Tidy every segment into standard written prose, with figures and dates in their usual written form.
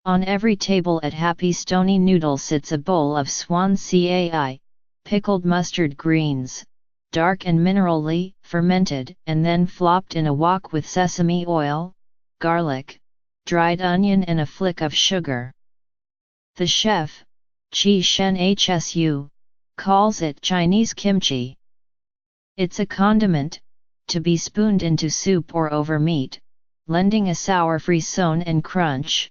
On every table at Happy Stony Noodle sits a bowl of swan cai, pickled mustard greens, dark and minerally fermented and then flopped in a wok with sesame oil, garlic, dried onion and a flick of sugar. The chef, Chi Shen Hsu, calls it Chinese kimchi. It's a condiment, to be spooned into soup or over meat, lending a sour frisson and crunch.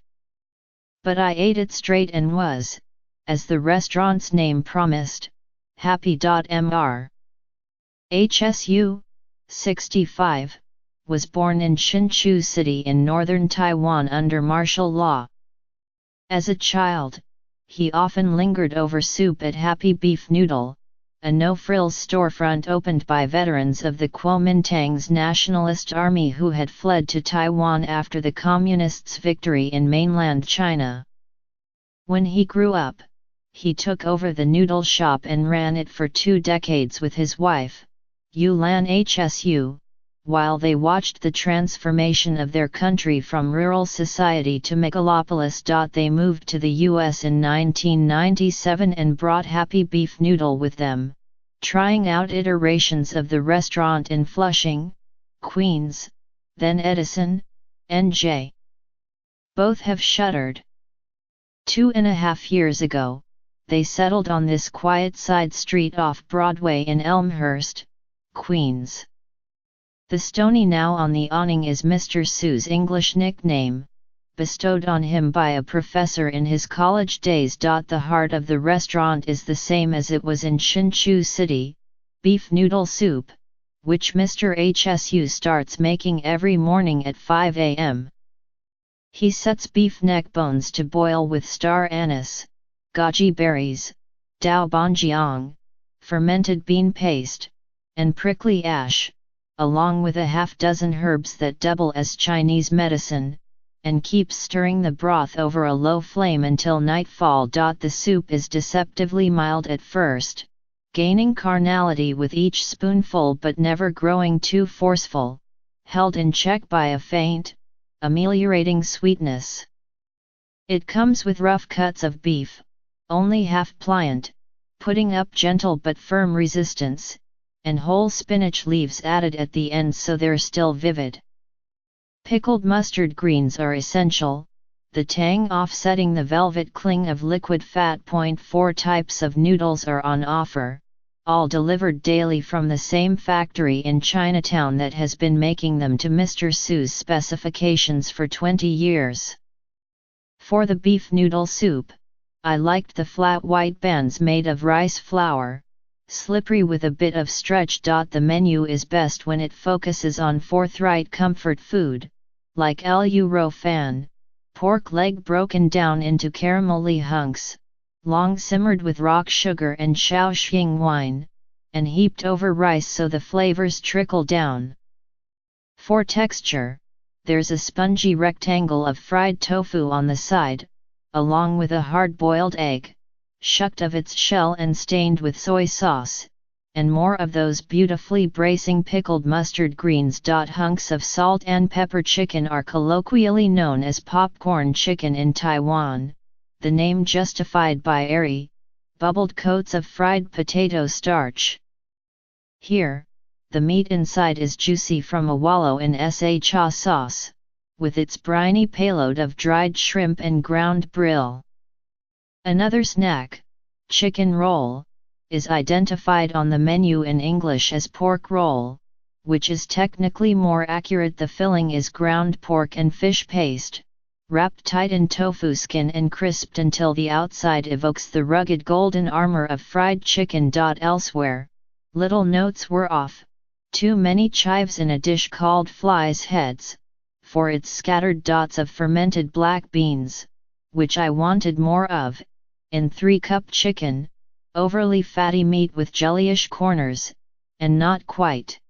But I ate it straight and was, as the restaurant's name promised, happy. Mr. Hsu, 65, was born in Hsinchu City in northern Taiwan under martial law. As a child, he often lingered over soup at Happy Beef Noodle, a no-frills storefront opened by veterans of the Kuomintang's Nationalist Army who had fled to Taiwan after the Communists' victory in mainland China. When he grew up, he took over the noodle shop and ran it for 2 decades with his wife, Yu Lan Hsu, while they watched the transformation of their country from rural society to megalopolis. They moved to the US in 1997 and brought Happy Beef Noodle with them, trying out iterations of the restaurant in Flushing, Queens, then Edison, NJ. Both have shuttered. 2.5 years ago, they settled on this quiet side street off Broadway in Elmhurst, Queens. The Stony now on the awning is Mr. Su's English nickname, bestowed on him by a professor in his college days. The heart of the restaurant is the same as it was in Hsinchu City, beef noodle soup, which Mr. Hsu starts making every morning at 5 a.m. He sets beef neck bones to boil with star anise, goji berries, dao bonjiang, fermented bean paste, and prickly ash, along with a half-dozen herbs that double as Chinese medicine, and keeps stirring the broth over a low flame until nightfall. The soup is deceptively mild at first, gaining carnality with each spoonful but never growing too forceful, held in check by a faint, ameliorating sweetness. It comes with rough cuts of beef, only half pliant, putting up gentle but firm resistance, and whole spinach leaves added at the end so they're still vivid. Pickled mustard greens are essential, the tang offsetting the velvet cling of liquid fat. 4 types of noodles are on offer, all delivered daily from the same factory in Chinatown that has been making them to Mr. Su's specifications for 20 years. For the beef noodle soup, I liked the flat white bands made of rice flour, slippery with a bit of stretch. The menu is best when it focuses on forthright comfort food, like lu ro fan, pork leg broken down into caramelly hunks, long simmered with rock sugar and Shaoxing wine, and heaped over rice so the flavors trickle down. For texture, there's a spongy rectangle of fried tofu on the side, along with a hard-boiled egg, shucked of its shell and stained with soy sauce, and more of those beautifully bracing pickled mustard greens. Hunks of salt and pepper chicken are colloquially known as popcorn chicken in Taiwan, the name justified by airy, bubbled coats of fried potato starch. Here, the meat inside is juicy from a wallow in cha sauce, with its briny payload of dried shrimp and ground brill. Another snack, chicken roll, is identified on the menu in English as pork roll, which is technically more accurate. The filling is ground pork and fish paste, wrapped tight in tofu skin and crisped until the outside evokes the rugged golden armor of fried chicken. Elsewhere, little notes were off, too many chives in a dish called flies' heads, for its scattered dots of fermented black beans, which I wanted more of, in 3-cup chicken, overly fatty meat with jellyish corners, and not quite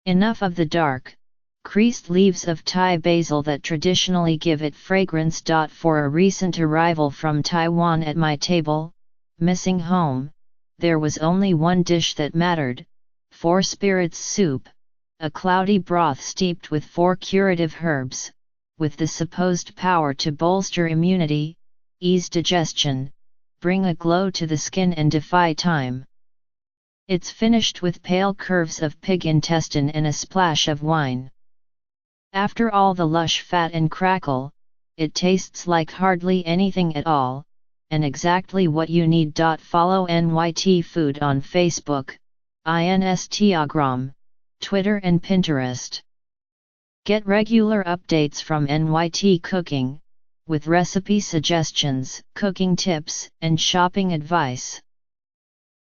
enough of the dark, creased leaves of Thai basil that traditionally give it fragrance. For a recent arrival from Taiwan at my table, missing home, there was only one dish that mattered: 4 spirits soup, a cloudy broth steeped with 4 curative herbs, with the supposed power to bolster immunity, ease digestion, bring a glow to the skin and defy time. It's finished with pale curves of pig intestine and a splash of wine. After all the lush fat and crackle, it tastes like hardly anything at all, and exactly what you need. Follow NYT Food on Facebook, Instagram, Twitter and Pinterest. Get regular updates from NYT Cooking, with recipe suggestions, cooking tips, and shopping advice.